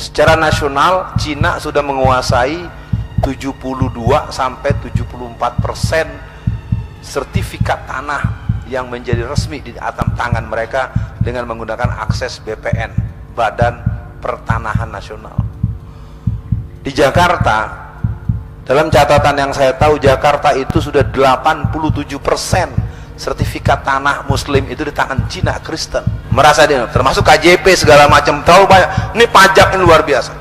Secara nasional Cina sudah menguasai 72 sampai 74% sertifikat tanah yang menjadi resmi di atas tangan mereka dengan menggunakan akses BPN, Badan Pertanahan Nasional. Di Jakarta, dalam catatan yang saya tahu, Jakarta itu sudah 87% sertifikat tanah muslim itu di tangan Cina Kristen. Merasa dia, termasuk KJP segala macam, terlalu banyak. Ini pajak ini luar biasa.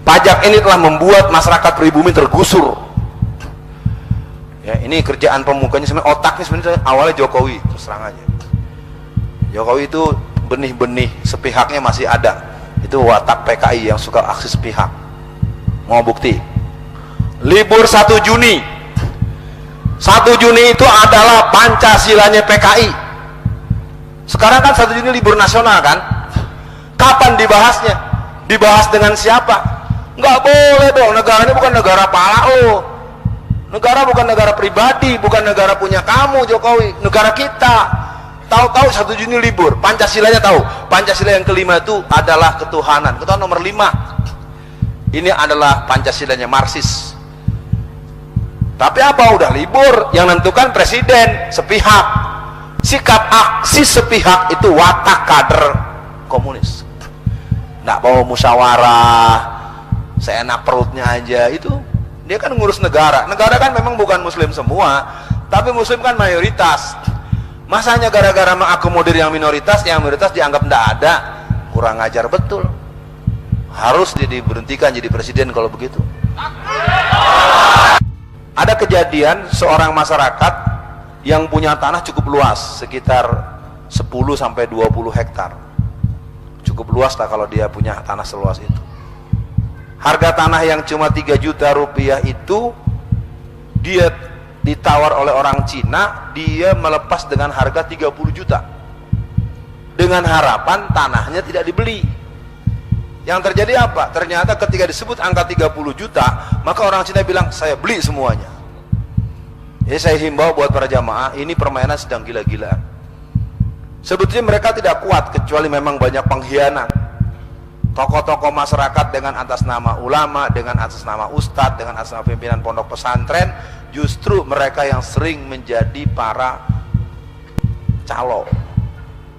Pajak ini telah membuat masyarakat pribumi tergusur. Ya, ini kerjaan pemukanya sebenarnya, otaknya sebenarnya awalnya Jokowi, terus terang aja. Jokowi itu benih-benih sepihaknya masih ada. Itu watak PKI yang suka aksi sepihak. Mau bukti? Libur 1 Juni. 1 Juni itu adalah Pancasilanya PKI. Sekarang kan 1 Juni libur nasional kan? Kapan dibahasnya? Dibahas dengan siapa? Nggak boleh dong, negara ini bukan negara pala lo. Negara bukan negara pribadi, bukan negara punya kamu Jokowi, negara kita. Tahu-tahu 1 Juni libur, Pancasilanya tahu. Pancasila yang kelima itu adalah ketuhanan, ketuhanan nomor 5. Ini adalah Pancasilanya Marxis. Tapi apa, udah libur, yang nentukan presiden sepihak. Sikap aksi sepihak itu watak kader komunis. Nggak mau musyawarah, seenak perutnya aja. Itu dia kan ngurus negara. Negara kan memang bukan muslim semua, tapi muslim kan mayoritas. Masanya gara-gara mengakomodir yang minoritas dianggap nggak ada. Kurang ajar betul. Harus diberhentikan jadi presiden kalau begitu. Ada kejadian seorang masyarakat yang punya tanah cukup luas, sekitar 10 sampai 20 hektar. Cukup luas lah kalau dia punya tanah seluas itu. Harga tanah yang cuma 3 juta rupiah itu dia ditawar oleh orang Cina, dia melepas dengan harga 30 juta. Dengan harapan tanahnya tidak dibeli. Yang terjadi apa? Ternyata ketika disebut angka 30 juta, maka orang Cina bilang, saya beli semuanya. Jadi saya himbau buat para jamaah, ini permainan sedang gila-gilaan. Sebetulnya mereka tidak kuat, kecuali memang banyak pengkhianat. Tokoh-tokoh masyarakat dengan atas nama ulama, dengan atas nama ustadz, dengan atas nama pimpinan pondok pesantren, justru mereka yang sering menjadi para calo.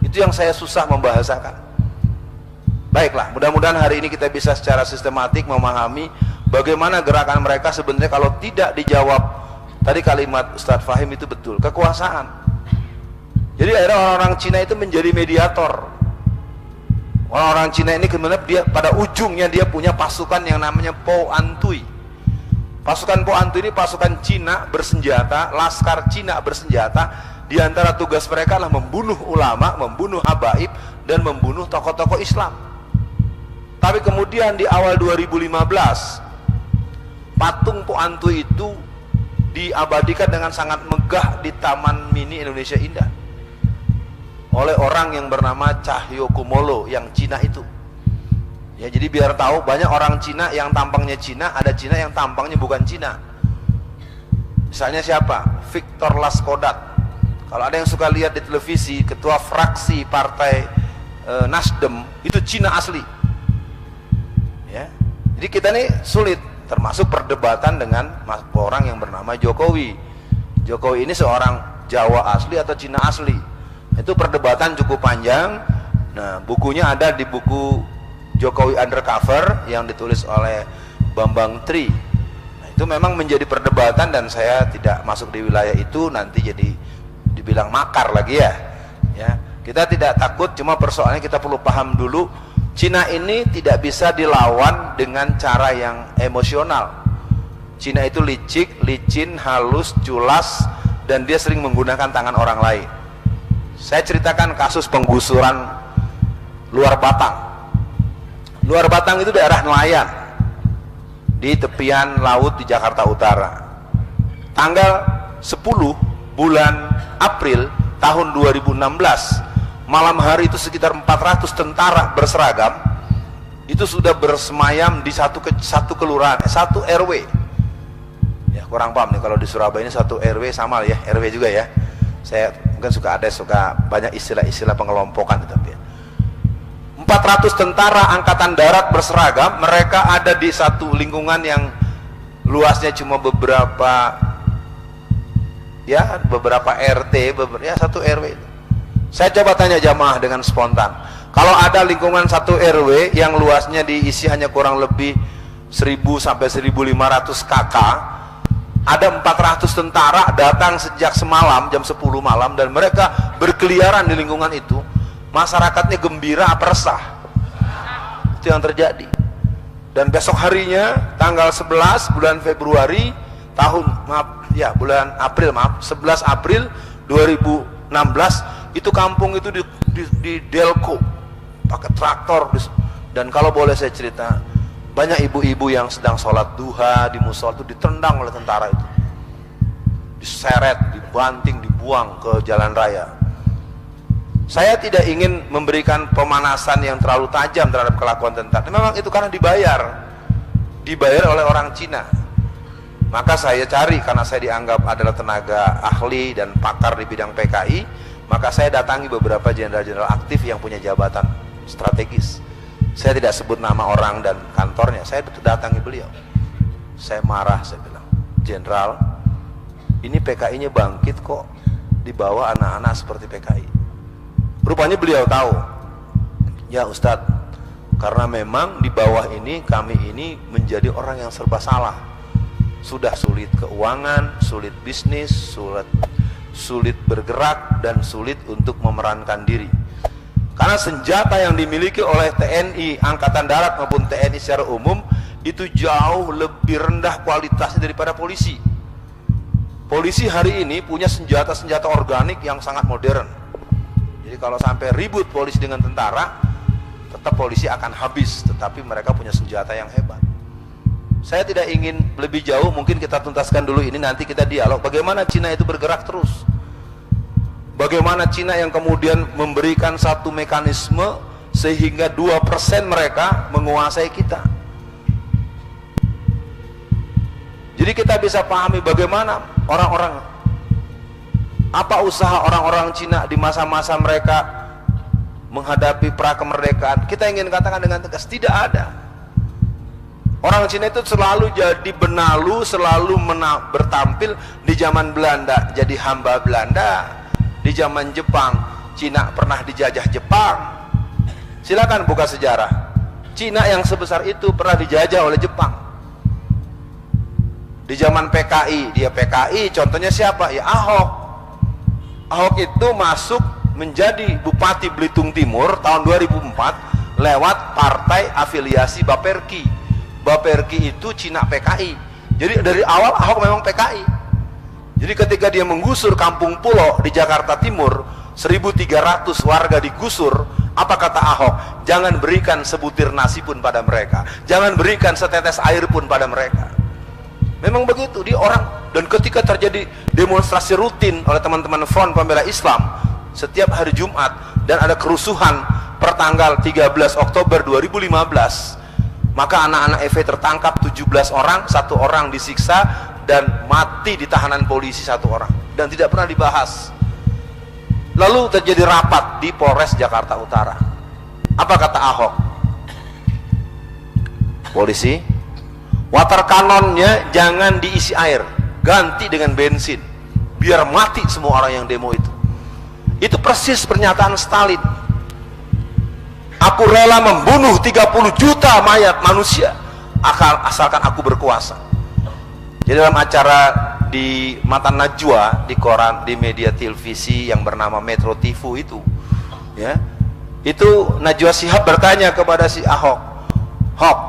Itu yang saya susah membahasakan. Baiklah, mudah-mudahan hari ini kita bisa secara sistematik memahami bagaimana gerakan mereka sebenarnya kalau tidak dijawab. Tadi kalimat Ustadz Fahim itu betul, kekuasaan. Jadi akhirnya orang-orang Cina itu menjadi mediator. Orang-orang Cina ini kemudian dia pada ujungnya dia punya pasukan yang namanya Po Antui. Pasukan Po Antui ini pasukan Cina bersenjata, laskar Cina bersenjata. Di antara tugas mereka adalah membunuh ulama, membunuh habaib, dan membunuh tokoh-tokoh Islam. Tapi kemudian di awal 2015 patung Po Antui itu diabadikan dengan sangat megah di Taman Mini Indonesia Indah oleh orang yang bernama Cahyo Kumolo yang Cina itu. Ya, jadi biar tahu banyak orang Cina yang tampangnya Cina, ada Cina yang tampangnya bukan Cina. Misalnya siapa? Victor Laskodat. Kalau ada yang suka lihat di televisi, ketua fraksi partai Nasdem itu Cina asli. Ya. Jadi kita nih sulit, termasuk perdebatan dengan orang yang bernama Jokowi. Jokowi ini seorang Jawa asli atau Cina asli. Itu perdebatan cukup panjang. Nah, bukunya ada di buku Jokowi Undercover yang ditulis oleh Bambang Tri. Nah, itu memang menjadi perdebatan dan saya tidak masuk di wilayah itu, nanti jadi dibilang makar lagi ya. Ya, kita tidak takut, cuma persoalannya kita perlu paham dulu. Cina ini tidak bisa dilawan dengan cara yang emosional. Cina itu licik, licin, halus, culas, dan dia sering menggunakan tangan orang lain. Saya ceritakan kasus penggusuran Luar Batang. Luar Batang itu daerah nelayan di tepian laut di Jakarta Utara. Tanggal 10 bulan April tahun 2016, malam hari itu sekitar 400 tentara berseragam itu sudah bersemayam di satu kelurahan, satu RW. Ya, kurang paham nih kalau di Surabaya ini satu RW sama ya, RW juga ya. Saya mungkin suka banyak istilah-istilah pengelompokan, tapi 400 400 tentara angkatan darat berseragam, mereka ada di satu lingkungan yang luasnya cuma beberapa RT, satu RW. Saya coba tanya jamaah dengan spontan, kalau ada lingkungan satu RW yang luasnya diisi hanya kurang lebih 1000 sampai 1500 KK, ada 400 tentara datang sejak semalam jam 10 malam dan mereka berkeliaran di lingkungan itu, masyarakatnya gembira apa resah? Itu yang terjadi. Dan besok harinya tanggal 11 bulan Februari bulan April 11 April 2016 itu kampung itu di Delco pakai traktor. Dan kalau boleh saya cerita, banyak ibu-ibu yang sedang sholat duha di musola itu ditendang oleh tentara itu, diseret, dibanting, dibuang ke jalan raya. Saya tidak ingin memberikan pemanasan yang terlalu tajam terhadap kelakuan tentara. Memang itu karena dibayar oleh orang Cina. Maka saya cari, karena saya dianggap adalah tenaga ahli dan pakar di bidang PKI, maka saya datangi beberapa jenderal-jenderal aktif yang punya jabatan strategis. Saya tidak sebut nama orang dan kantornya, saya datangi beliau. Saya marah, saya bilang, Jenderal, ini PKI-nya bangkit kok dibawa anak-anak seperti PKI. Rupanya beliau tahu, ya Ustadz, karena memang di bawah ini kami ini menjadi orang yang serba salah. Sudah sulit keuangan, sulit bisnis, sulit bergerak, dan sulit untuk memerankan diri. Karena senjata yang dimiliki oleh TNI Angkatan Darat maupun TNI secara umum itu jauh lebih rendah kualitasnya daripada polisi. Polisi hari ini punya senjata-senjata organik yang sangat modern. Jadi kalau sampai ribut polisi dengan tentara, tetap polisi akan habis, tetapi mereka punya senjata yang hebat. Saya tidak ingin lebih jauh, mungkin kita tuntaskan dulu ini, nanti kita dialog bagaimana Cina itu bergerak terus. Bagaimana Cina yang kemudian memberikan satu mekanisme sehingga 2% mereka menguasai kita. Jadi kita bisa pahami bagaimana orang-orang, apa usaha orang-orang Cina di masa-masa mereka menghadapi pra kemerdekaan. Kita ingin katakan dengan tegas, tidak ada. Orang Cina itu selalu jadi benalu, selalu bertampil. Di zaman Belanda jadi hamba Belanda, di zaman Jepang Cina pernah dijajah Jepang. Silakan buka sejarah, Cina yang sebesar itu pernah dijajah oleh Jepang. Di zaman PKI, dia PKI, contohnya siapa? Ya Ahok. Ahok itu masuk menjadi Bupati Belitung Timur tahun 2004 lewat partai afiliasi Baperki. Baperki itu Cina PKI. Jadi dari awal Ahok memang PKI. Jadi ketika dia menggusur kampung pulau di Jakarta Timur, 1.300 warga digusur, apa kata Ahok? Jangan berikan sebutir nasi pun pada mereka, jangan berikan setetes air pun pada mereka. Memang begitu di orang. Dan ketika terjadi demonstrasi rutin oleh teman-teman Front Pembela Islam setiap hari Jumat, dan ada kerusuhan pertanggal 13 Oktober 2015, maka anak-anak EV tertangkap 17 orang, 1 orang disiksa dan mati di tahanan polisi 1 orang, dan tidak pernah dibahas. Lalu terjadi rapat di Polres Jakarta Utara. Apa kata Ahok? Polisi, water cannon-nya jangan diisi air, ganti dengan bensin, biar mati semua orang yang demo itu. Itu persis pernyataan Stalin. Aku rela membunuh 30 juta mayat manusia asalkan aku berkuasa. Jadi dalam acara di Mata Najwa, di koran, di media televisi yang bernama Metro TV itu, ya, itu Najwa Shihab bertanya kepada si Ahok, Hok,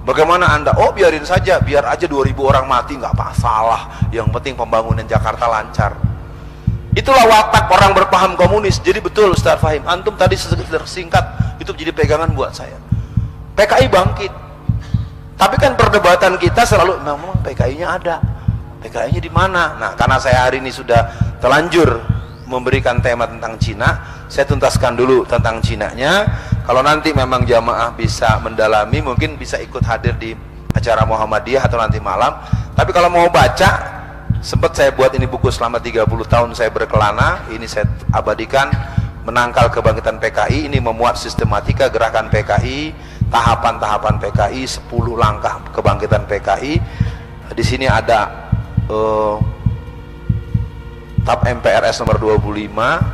bagaimana anda? Oh biarin saja, biar aja 2.000 orang mati, nggak masalah, yang penting pembangunan Jakarta lancar. Itulah watak orang berpaham komunis. Jadi betul Ustaz Fahim, antum tadi singkat itu jadi pegangan buat saya. PKI bangkit, tapi kan perdebatan kita selalu memang PKI-nya ada, PKI-nya di mana? Nah, karena saya hari ini sudah terlanjur memberikan tema tentang Cina, saya tuntaskan dulu tentang Cinanya. Kalau nanti memang jamaah bisa mendalami, mungkin bisa ikut hadir di acara Muhammadiyah atau nanti malam. Tapi kalau mau baca, sempat saya buat ini buku selama 30 tahun saya berkelana, ini saya abadikan menangkal kebangkitan PKI. Ini memuat sistematika gerakan PKI, tahapan-tahapan PKI, 10 langkah kebangkitan PKI. Di sini ada TAP MPRS nomor 25,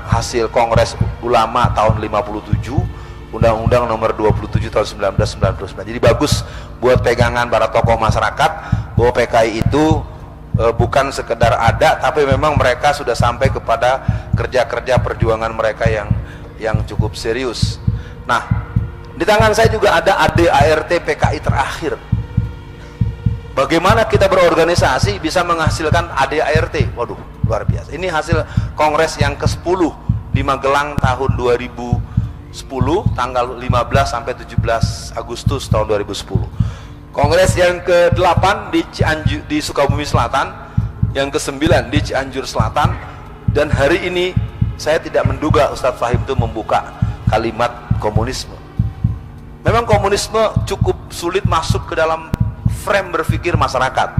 hasil Kongres Ulama tahun 57, Undang-Undang nomor 27 tahun 1999. Jadi bagus buat pegangan para tokoh masyarakat bahwa PKI itu bukan sekedar ada, tapi memang mereka sudah sampai kepada kerja-kerja perjuangan mereka yang cukup serius. Nah, di tangan saya juga ada ADART PKI terakhir. Bagaimana kita berorganisasi bisa menghasilkan ADART? Waduh, luar biasa. Ini hasil kongres yang ke-10 di Magelang tahun 2010, tanggal 15 sampai 17 Agustus tahun 2010. Kongres yang ke-8 di Sukabumi Selatan, yang ke-9 di Cianjur Selatan, dan hari ini saya tidak menduga Ustadz Fahim itu membuka kalimat komunisme. Memang komunisme cukup sulit masuk ke dalam frame berpikir masyarakat,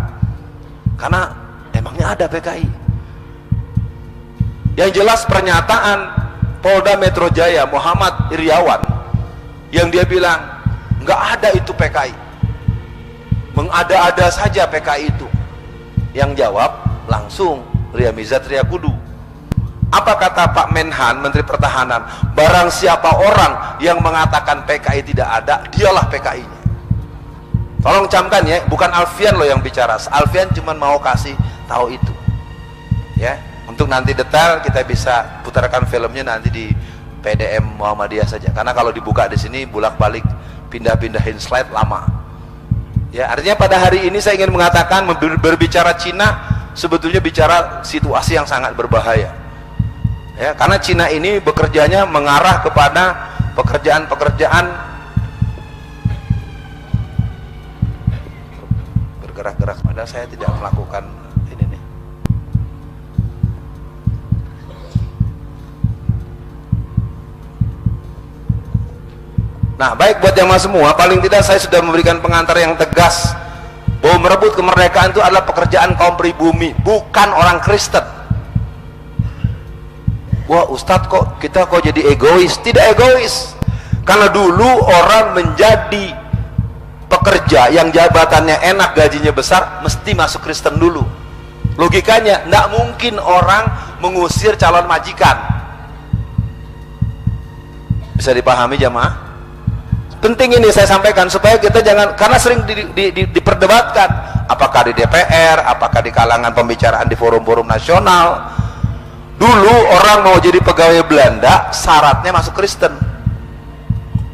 karena emangnya ada PKI. Yang jelas pernyataan Polda Metro Jaya Muhammad Iriawan yang dia bilang nggak ada itu PKI, mengada-ada saja PKI itu. Yang jawab langsung Riamizat Triakudu. Apa kata Pak Menhan, Menteri Pertahanan? Barang siapa orang yang mengatakan PKI tidak ada, dialah PKI-nya. Tolong camkan ya, bukan Alfian loh yang bicara. Alfian cuma mau kasih tahu itu. Ya, untuk nanti detail kita bisa putarkan filmnya nanti di PDM Muhammadiyah saja. Karena kalau dibuka di sini bolak-balik pindah-pindahin slide lama. Ya, artinya pada hari ini saya ingin mengatakan berbicara Cina sebetulnya bicara situasi yang sangat berbahaya. Ya, karena Cina ini bekerjanya mengarah kepada pekerjaan-pekerjaan bergerak-gerak, padahal saya tidak melakukan ini nih. Nah, baik buat jamaah semua, paling tidak saya sudah memberikan pengantar yang tegas bahwa merebut kemerdekaan itu adalah pekerjaan kaum pribumi, bukan orang Kristen. Wah Ustadz, kok kita jadi egois? Tidak egois, karena dulu orang menjadi pekerja yang jabatannya enak, gajinya besar, mesti masuk Kristen dulu. Logikanya, tidak mungkin orang mengusir calon majikan. Bisa dipahami jamaah? Penting ini saya sampaikan supaya kita jangan, karena sering diperdebatkan, apakah di DPR, apakah di kalangan pembicaraan di forum-forum nasional. Dulu orang mau jadi pegawai Belanda syaratnya masuk Kristen.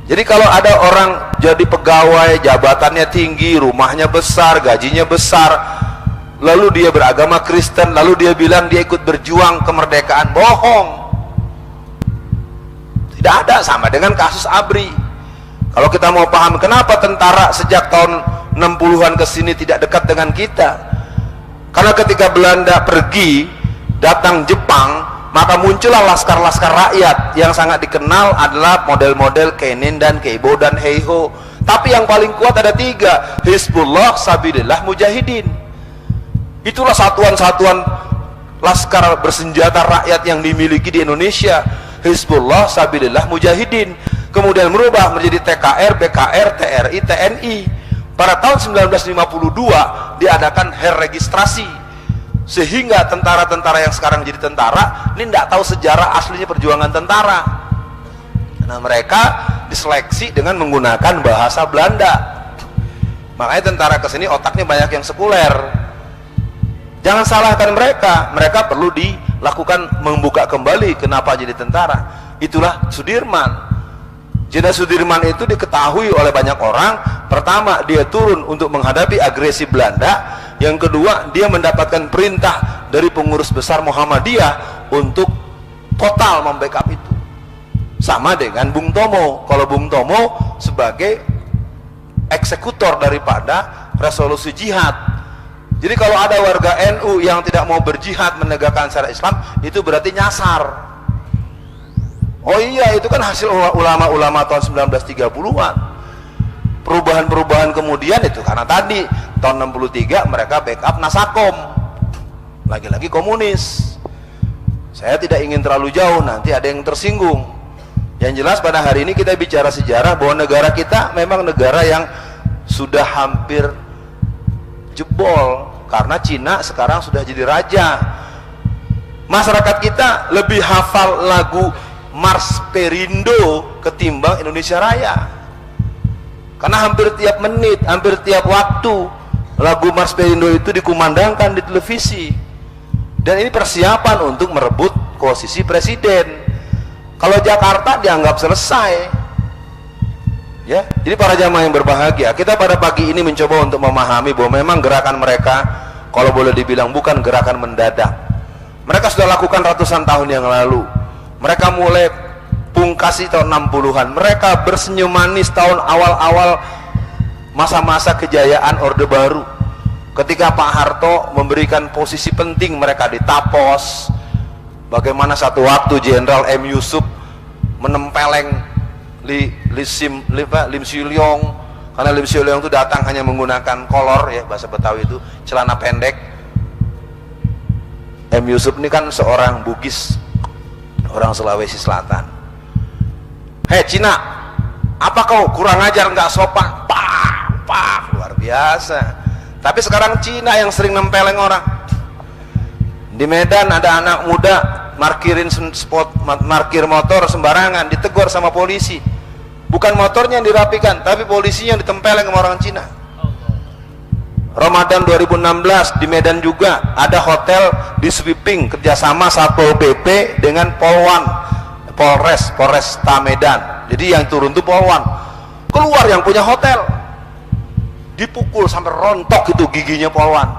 Jadi kalau ada orang jadi pegawai, jabatannya tinggi, rumahnya besar, gajinya besar, lalu dia beragama Kristen, lalu dia bilang dia ikut berjuang kemerdekaan, bohong. Tidak ada, sama dengan kasus ABRI. Kalau kita mau paham kenapa tentara sejak tahun 60-an ke sini tidak dekat dengan kita, karena ketika Belanda pergi datang Jepang, maka muncullah laskar-laskar rakyat yang sangat dikenal adalah model-model Kenin dan Keibo dan Heiho. Tapi yang paling kuat ada 3, Hizbullah, Sabilillah, Mujahidin. Itulah satuan-satuan laskar bersenjata rakyat yang dimiliki di Indonesia. Hizbullah, Sabilillah, Mujahidin. Kemudian merubah menjadi TKR, BKR, TRI, TNI. Pada tahun 1952 diadakan registrasi, sehingga tentara-tentara yang sekarang jadi tentara ini tidak tahu sejarah aslinya perjuangan tentara. Nah, mereka diseleksi dengan menggunakan bahasa Belanda. Makanya tentara kesini otaknya banyak yang sekuler. Jangan salahkan mereka, mereka perlu dilakukan membuka kembali kenapa jadi tentara. Itulah Sudirman. Jenderal Sudirman itu diketahui oleh banyak orang, pertama dia turun untuk menghadapi agresi Belanda, yang kedua dia mendapatkan perintah dari pengurus besar Muhammadiyah untuk total membackup itu. Sama dengan Bung Tomo. Kalau Bung Tomo sebagai eksekutor daripada resolusi jihad. Jadi kalau ada warga NU yang tidak mau berjihad menegakkan syariat Islam, itu berarti nyasar. Oh iya, itu kan hasil ulama-ulama tahun 1930-an. Perubahan-perubahan kemudian itu karena tadi tahun 63 mereka backup Nasakom, lagi-lagi komunis. Saya tidak ingin terlalu jauh, nanti ada yang tersinggung. Yang jelas pada hari ini kita bicara sejarah bahwa negara kita memang negara yang sudah hampir jebol karena Cina sekarang sudah jadi raja. Masyarakat kita lebih hafal lagu Mars Perindo ketimbang Indonesia Raya. Karena hampir tiap menit, hampir tiap waktu lagu Mars Perindo itu dikumandangkan di televisi. Dan ini persiapan untuk merebut posisi presiden. Kalau Jakarta dianggap selesai. Ya, jadi para jamaah yang berbahagia, kita pada pagi ini mencoba untuk memahami bahwa memang gerakan mereka, kalau boleh dibilang bukan gerakan mendadak. Mereka sudah lakukan ratusan tahun yang lalu. Mereka mulai pungkasi tahun 60-an. Mereka bersenyum manis tahun awal-awal masa-masa kejayaan Orde Baru. Ketika Pak Harto memberikan posisi penting, mereka ditapos. Bagaimana satu waktu Jenderal M. Yusuf menempeleng Lim Silyong, karena Lim Silyong itu datang hanya menggunakan kolor, ya bahasa Betawi itu celana pendek. M. Yusuf ini kan seorang Bugis, orang Sulawesi Selatan. Hei Cina, apa kau kurang ajar, nggak sopan? Pak, luar biasa. Tapi sekarang Cina yang sering nempeleng orang. Di Medan ada anak muda markirin spot, markir motor sembarangan, ditegur sama polisi. Bukan motornya yang dirapikan, tapi polisinya yang ditempeleng sama orang Cina. Ramadan 2016 di Medan juga ada hotel di sweeping kerjasama Satpol PP dengan Polwan, Polresta Medan. Jadi yang turun tuh Polwan. Keluar yang punya hotel, dipukul sampai rontok itu giginya Polwan.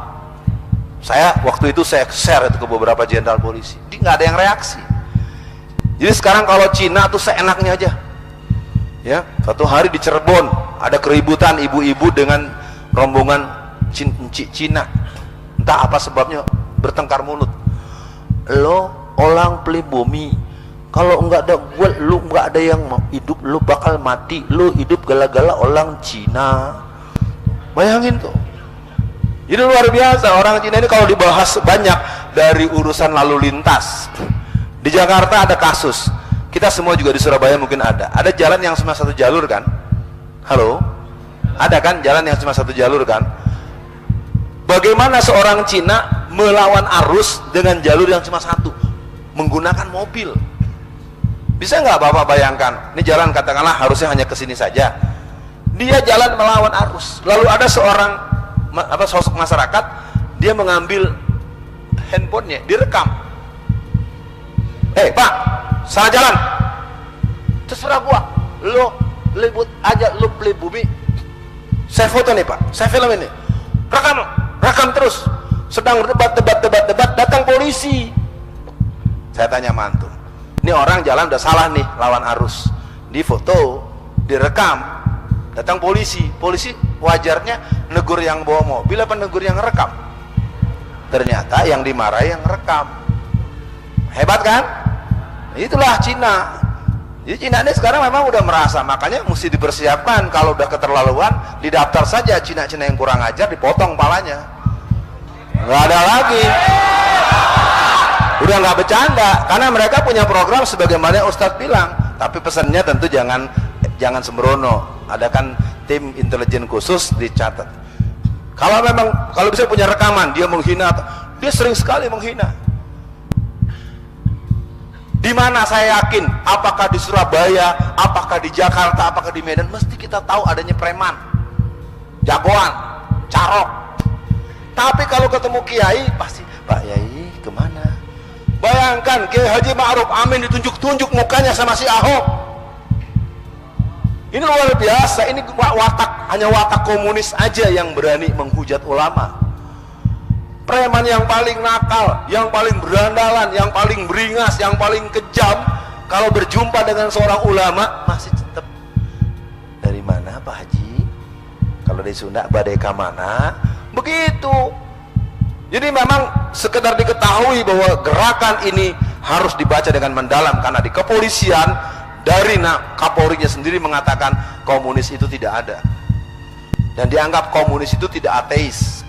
Saya waktu itu saya share itu ke beberapa jenderal polisi, dia nggak ada yang reaksi. Jadi sekarang kalau Cina tuh seenaknya aja. Ya, satu hari di Cirebon ada keributan ibu-ibu dengan rombongan Cina. Entah apa sebabnya bertengkar mulut. Lo orang pribumi, kalau nggak ada gue, lu nggak ada yang hidup, lu bakal mati. Lu hidup gala-gala orang Cina. Bayangin tuh. Jadi luar biasa orang Cina ini kalau dibahas banyak dari urusan lalu lintas. Di Jakarta ada kasus. Kita semua juga di Surabaya mungkin ada. Ada jalan yang cuma satu jalur kan? Halo? Ada kan jalan yang cuma satu jalur kan? Bagaimana seorang Cina melawan arus dengan jalur yang cuma satu? Menggunakan mobil. Bisa nggak Bapak bayangkan? Ini jalan katakanlah harusnya hanya ke sini saja. Dia jalan melawan arus. Lalu ada seorang sosok masyarakat, dia mengambil handphonenya, direkam. Pak, salah jalan. Terserah gua. Lo libut aja, lo beli bumi. Saya foto nih Pak, saya film ini. Rekam terus. Sedang debat, datang polisi. Saya tanya mantu. Ini orang jalan udah salah nih, lawan arus. Di foto, direkam. Datang polisi wajarnya negur yang bawa mobil apa negur yang rekam? Ternyata yang dimarahi yang rekam. Hebat kan? Itulah Cina. Jadi Cina ini sekarang memang udah merasa, makanya mesti dipersiapkan. Kalau udah keterlaluan, didaftar saja Cina-Cina yang kurang ajar, dipotong palanya. Nggak ada lagi. Udah nggak bercanda, karena mereka punya program sebagaimana Ustadz bilang. Tapi pesannya tentu jangan sembrono. Ada kan tim intelijen khusus dicatat. Kalau bisa punya rekaman, dia menghina, dia sering sekali menghina. Di mana saya yakin, apakah di Surabaya, apakah di Jakarta, apakah di Medan, mesti kita tahu adanya preman, jagoan, carok. Tapi kalau ketemu kiai, pasti Pak Yai kemana? Bayangkan Kiai Haji Ma'ruf Amin ditunjuk-tunjuk mukanya sama si Ahok. Ini luar biasa. Ini hanya watak komunis aja yang berani menghujat ulama. Preman yang paling nakal, yang paling berandalan, yang paling beringas, yang paling kejam, kalau berjumpa dengan seorang ulama masih tetap dari mana Pak Haji? Kalau di Sunda badai ka mana? Begitu. Jadi memang sekedar diketahui bahwa gerakan ini harus dibaca dengan mendalam, karena di kepolisian dari Kapolrinya sendiri mengatakan komunis itu tidak ada, dan dianggap komunis itu tidak ateis.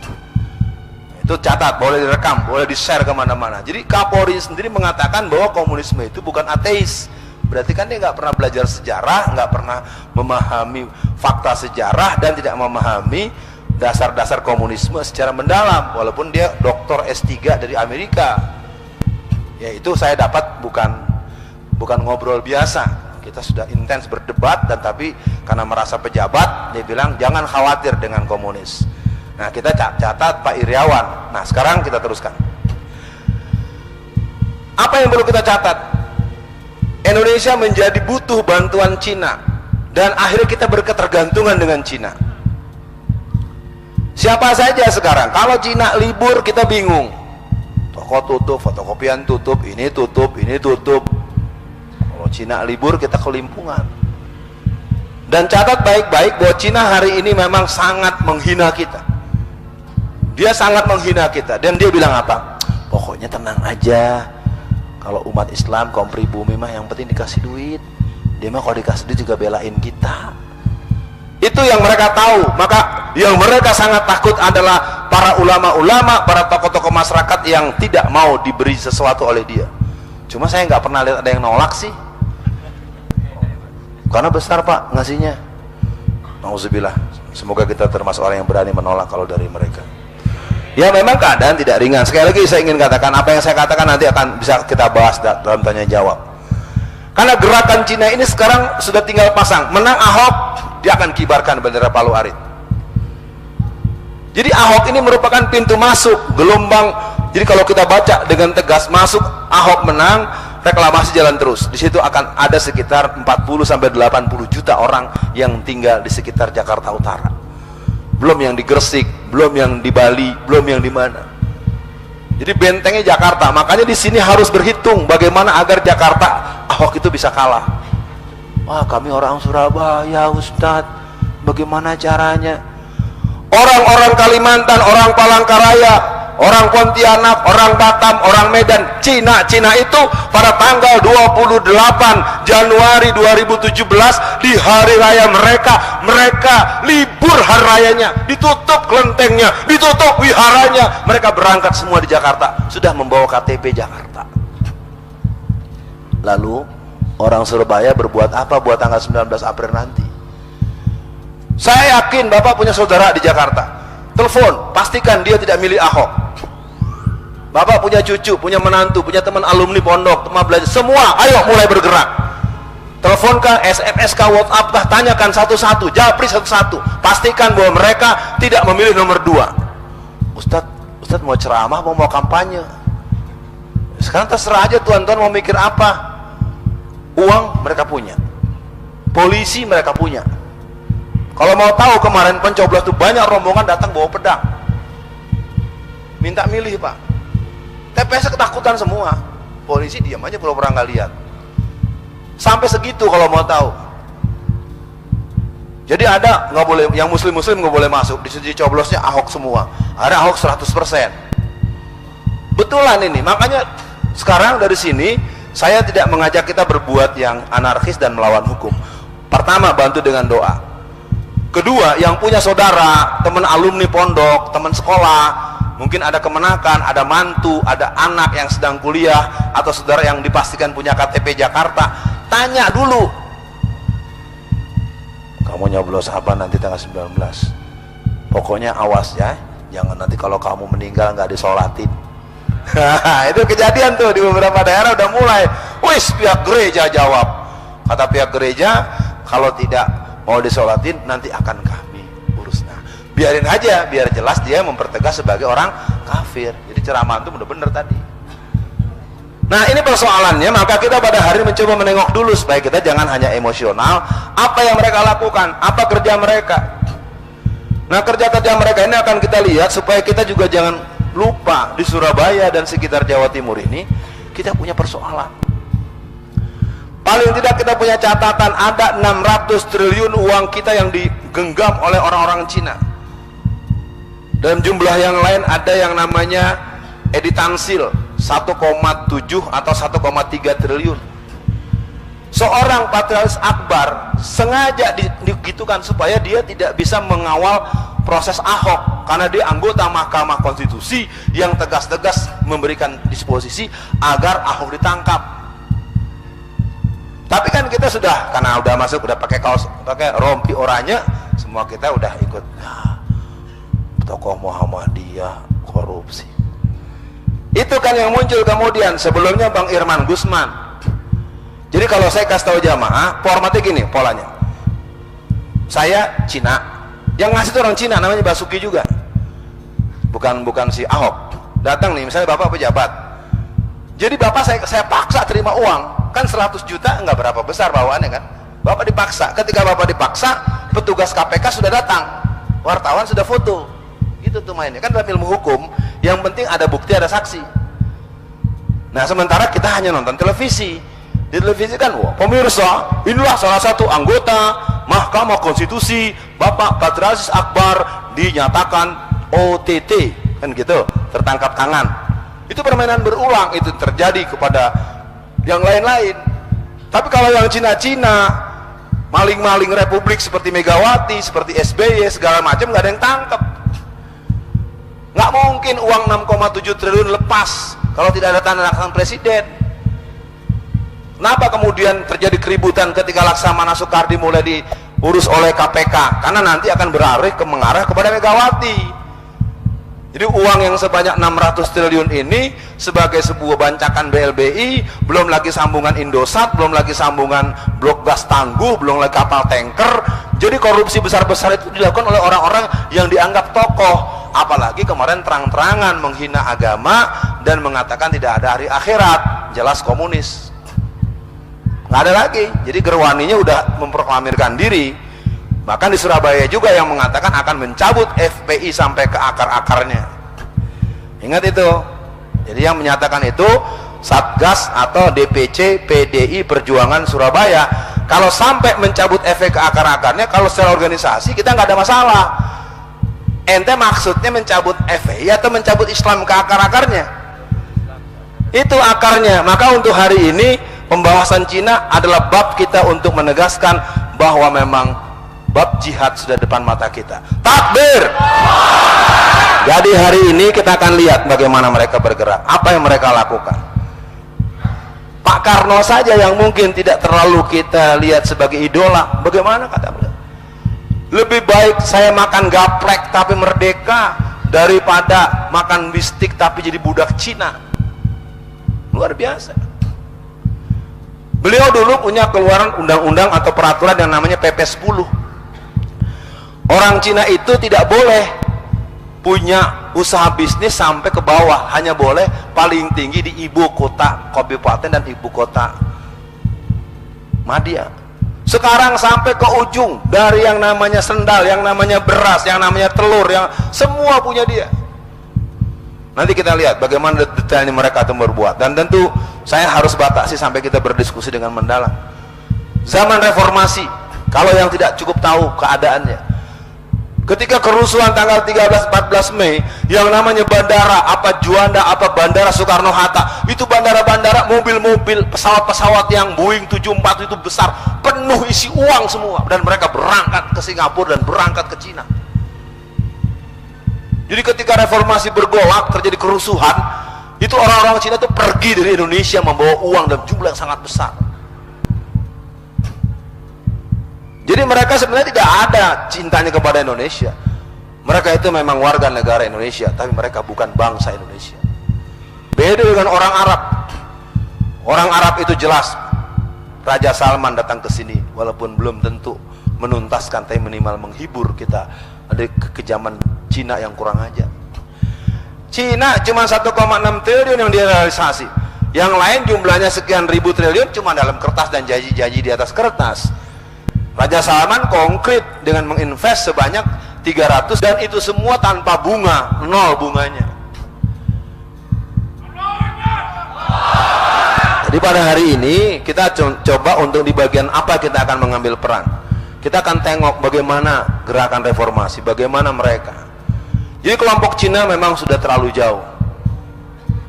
Itu catat, boleh direkam, boleh di-share kemana-mana. Jadi Kapolri sendiri mengatakan bahwa komunisme itu bukan ateis. Berarti kan dia nggak pernah belajar sejarah, nggak pernah memahami fakta sejarah, dan tidak memahami dasar-dasar komunisme secara mendalam. Walaupun dia doktor S3 dari Amerika. Ya itu saya dapat bukan ngobrol biasa. Kita sudah intens berdebat, dan tapi karena merasa pejabat, dia bilang jangan khawatir dengan komunis. Nah kita catat Pak Iriawan. Nah sekarang kita teruskan. Apa yang perlu kita catat? Indonesia menjadi butuh bantuan Cina, dan akhirnya kita berketergantungan dengan Cina. Siapa saja sekarang, kalau Cina libur kita bingung. Toko tutup, fotokopian tutup, ini tutup, ini tutup. Kalau Cina libur kita kelimpungan. Dan catat baik-baik bahwa Cina hari ini memang sangat menghina kita. Dia sangat menghina kita, dan dia bilang apa? Pokoknya tenang aja. Kalau umat Islam, kaum pribumi mah yang penting dikasih duit. Dia mah kalau dikasih duit juga belain kita. Itu yang mereka tahu. Maka yang mereka sangat takut adalah para ulama-ulama, para tokoh-tokoh masyarakat yang tidak mau diberi sesuatu oleh dia. Cuma saya nggak pernah lihat ada yang nolak sih. Karena besar Pak ngasihnya. Nauzubillah. Semoga kita termasuk orang yang berani menolak kalau dari mereka. Ya memang keadaan tidak ringan. Sekali lagi saya ingin katakan, apa yang saya katakan nanti akan bisa kita bahas dalam tanya jawab. Karena gerakan Cina ini sekarang sudah tinggal pasang. Menang Ahok, dia akan kibarkan bendera Palu Arit. Jadi Ahok ini merupakan pintu masuk, gelombang. Jadi kalau kita baca dengan tegas, masuk Ahok menang, reklamasi jalan terus. Di situ akan ada sekitar 40-80 juta orang yang tinggal di sekitar Jakarta Utara. Belum yang di Gresik, belum yang di Bali, belum yang di mana. Jadi bentengnya Jakarta. Makanya di sini harus berhitung bagaimana agar Jakarta Ahok itu bisa kalah. Wah, kami orang Surabaya, Ustadz. Bagaimana caranya? Orang-orang Kalimantan, orang Palangkaraya, orang Pontianak, orang Batam, orang Medan, Cina itu pada tanggal 28 Januari 2017 di hari raya mereka libur hari rayanya, ditutup kelentengnya, ditutup wiharanya, mereka berangkat semua di Jakarta, sudah membawa KTP Jakarta. Lalu orang Surabaya berbuat apa buat tanggal 19 April nanti? Saya yakin Bapak punya saudara di Jakarta, telepon, pastikan dia tidak milih Ahok. Bapak punya cucu, punya menantu, punya teman alumni pondok, teman belajar, semua ayo mulai bergerak. Teleponkan, SMS, WhatsApp, tanyakan satu-satu, japri satu-satu, pastikan bahwa mereka tidak memilih nomor 2. Ustadz mau ceramah, mau kampanye. Sekarang terserah aja tuan-tuan mau mikir apa. Uang mereka punya, polisi mereka punya. Kalau mau tahu kemarin pencoblos itu banyak rombongan datang bawa pedang, minta milih Pak. TPS ketakutan semua, polisi diam aja pura-pura nggak lihat. Sampai segitu kalau mau tahu. Jadi ada nggak boleh, yang muslim nggak boleh masuk. Di sini coblosnya Ahok semua. Ada Ahok 100%. Betulan ini. Makanya sekarang dari sini saya tidak mengajak kita berbuat yang anarkis dan melawan hukum. Pertama, bantu dengan doa. Kedua, yang punya saudara, teman alumni pondok, teman sekolah, mungkin ada kemenakan, ada mantu, ada anak yang sedang kuliah, atau saudara yang dipastikan punya KTP Jakarta, tanya dulu, kamu nyoblos apa nanti tanggal 19? Pokoknya awas ya, jangan nanti kalau kamu meninggal nggak disolatin. Itu kejadian tuh di beberapa daerah udah mulai. Wis, pihak gereja jawab. Kata pihak gereja, kalau tidak mau disolatin nanti akan kami urus. Nah, biarin aja, biar jelas dia mempertegas sebagai orang kafir. Jadi ceramah itu benar-benar tadi. Nah, ini persoalannya. Maka kita pada hari mencoba menengok dulu supaya kita jangan hanya emosional. Apa yang mereka lakukan, apa kerja mereka. Nah, kerja-kerja mereka ini akan kita lihat supaya kita juga jangan lupa di Surabaya dan sekitar Jawa Timur ini kita punya persoalan. Paling tidak kita punya catatan ada 600 triliun uang kita yang digenggam oleh orang-orang Cina. Dalam jumlah yang lain ada yang namanya editansil 1,7 atau 1,3 triliun. Seorang Patrialis Akbar sengaja digitukan supaya dia tidak bisa mengawal proses Ahok. karena dia anggota Mahkamah Konstitusi yang tegas-tegas memberikan disposisi agar Ahok ditangkap. Tapi kan kita sudah, karena udah masuk, udah pakai kaos, pakai rompi oranye, semua kita udah ikut. Nah, tokoh Muhammadiyah korupsi. Itu kan yang muncul kemudian. Sebelumnya Bang Irman Gusman. Jadi kalau saya kasih tahu jamaah, formatnya gini polanya. Saya Cina, yang ngasih itu orang Cina, namanya Basuki juga, bukan si Ahok. Datang nih, misalnya bapak pejabat, jadi bapak saya paksa terima uang, kan 100 juta nggak berapa besar bawaannya kan, bapak dipaksa. Ketika bapak dipaksa, petugas KPK sudah datang, wartawan sudah foto, itu tuh mainnya kan. Dalam ilmu hukum yang penting ada bukti, ada saksi. Nah sementara kita hanya nonton televisi. Di televisi kan, wah, pemirsa, inilah salah satu anggota Mahkamah Konstitusi, Bapak Badr Aziz Akbar dinyatakan OTT, kan gitu, tertangkap tangan. Itu permainan berulang, itu terjadi kepada yang lain-lain. Tapi kalau yang Cina-Cina, maling-maling republik seperti Megawati, seperti SBY, segala macam, nggak ada yang tangkap. Nggak mungkin uang 6,7 triliun lepas kalau tidak ada tanda tangan presiden. Kenapa kemudian terjadi keributan ketika Laksamana Soekardi mulai diurus oleh KPK? Karena nanti akan mengarah kepada Megawati. Jadi uang yang sebanyak 600 triliun ini sebagai sebuah bancakan BLBI, belum lagi sambungan Indosat, belum lagi sambungan blok gas Tangguh, belum lagi kapal tanker. Jadi korupsi besar-besar itu dilakukan oleh orang-orang yang dianggap tokoh. Apalagi kemarin terang-terangan menghina agama dan mengatakan tidak ada hari akhirat, jelas komunis. Nggak ada lagi. Jadi Gerwaninya udah memproklamirkan diri. Bahkan di Surabaya juga yang mengatakan akan mencabut FPI sampai ke akar-akarnya. Ingat itu. Jadi yang menyatakan itu Satgas atau DPC PDI Perjuangan Surabaya. Kalau sampai mencabut FPI ke akar-akarnya, kalau secara organisasi kita nggak ada masalah. Ente maksudnya mencabut FPI atau mencabut Islam ke akar-akarnya? Itu akarnya. Maka untuk hari ini pembahasan Cina adalah bab kita untuk menegaskan bahwa memang bab jihad sudah depan mata kita. Takbir. Jadi hari ini kita akan lihat bagaimana mereka bergerak, apa yang mereka lakukan. Pak Karno saja yang mungkin tidak terlalu kita lihat sebagai idola, bagaimana kata beliau? Lebih baik saya makan gaplek tapi merdeka daripada makan bistik tapi jadi budak Cina. Luar biasa. Beliau dulu punya keluaran undang-undang atau peraturan yang namanya PP 10. Orang Cina itu tidak boleh punya usaha bisnis sampai ke bawah, hanya boleh paling tinggi di ibu kota kabupaten dan ibu kota Madya. Sekarang sampai ke ujung, dari yang namanya sendal, yang namanya beras, yang namanya telur, yang semua punya dia. Nanti kita lihat bagaimana detailnya mereka itu berbuat, dan tentu saya harus batasi sampai kita berdiskusi dengan mendalam. Zaman reformasi, kalau yang tidak cukup tahu keadaannya, ketika kerusuhan tanggal 13-14 Mei, yang namanya bandara, apa Juanda, apa Bandara Soekarno-Hatta, itu bandara-bandara, mobil-mobil, pesawat-pesawat yang Boeing 74 itu besar, penuh isi uang semua, dan mereka berangkat ke Singapura dan berangkat ke Cina. Jadi ketika reformasi bergolak, terjadi kerusuhan, itu orang-orang Cina itu pergi dari Indonesia membawa uang dalam jumlah yang sangat besar. Jadi mereka sebenarnya tidak ada cintanya kepada Indonesia. Mereka itu memang warga negara Indonesia, tapi mereka bukan bangsa Indonesia. Beda dengan orang Arab. Orang Arab itu jelas, Raja Salman datang ke sini, walaupun belum tentu menuntaskan, tapi minimal menghibur kita dari kekejaman Cina yang kurang ajar. Cina cuma 1,6 triliun yang direalisasi. Yang lain jumlahnya sekian ribu triliun cuma dalam kertas dan janji-janji di atas kertas. Raja Salman konkret dengan menginvest sebanyak 300, dan itu semua tanpa bunga, nol bunganya. Jadi pada hari ini kita coba untuk di bagian apa kita akan mengambil peran. Kita akan tengok bagaimana gerakan reformasi, bagaimana mereka. Jadi kelompok Cina memang sudah terlalu jauh.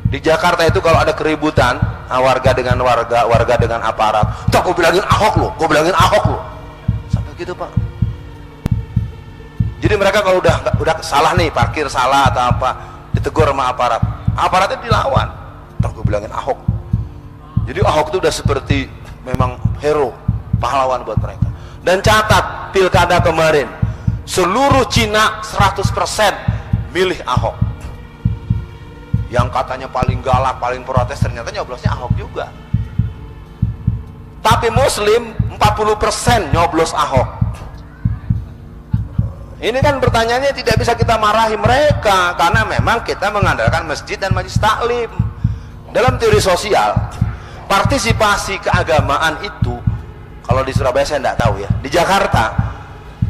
Di Jakarta itu kalau ada keributan, warga dengan warga, warga dengan aparat, "Tok, gue bilangin Ahok lo, gue bilangin Ahok lo." Gitu Pak. Jadi mereka kalau udah salah nih, parkir salah atau apa, ditegur sama aparatnya dilawan. Terus gue bilangin Ahok. Jadi Ahok itu udah seperti memang hero, pahlawan buat mereka. Dan catat pilkada kemarin, seluruh Cina 100% milih Ahok. Yang katanya paling galak, paling protes, ternyata nyoblosnya Ahok juga. Tapi Muslim 40% nyoblos Ahok. Ini kan pertanyaannya tidak bisa kita marahi mereka, karena memang kita mengandalkan masjid dan majelis taklim. Dalam teori sosial, partisipasi keagamaan itu, kalau di Surabaya saya tidak tahu ya, di Jakarta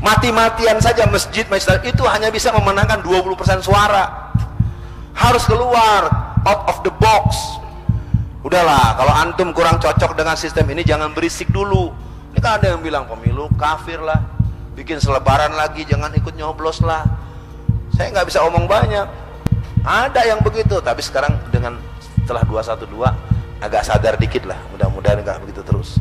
mati-matian saja masjid majelis taklim itu hanya bisa memenangkan 20% suara. Harus keluar out of the box. Udahlah, kalau antum kurang cocok dengan sistem ini, jangan berisik dulu. Ini kan ada yang bilang pemilu kafir lah, bikin selebaran lagi, jangan ikut nyoblos lah. Saya nggak bisa omong banyak. Ada yang begitu, tapi sekarang dengan setelah 212 agak sadar dikit lah. Mudah-mudahan nggak begitu terus.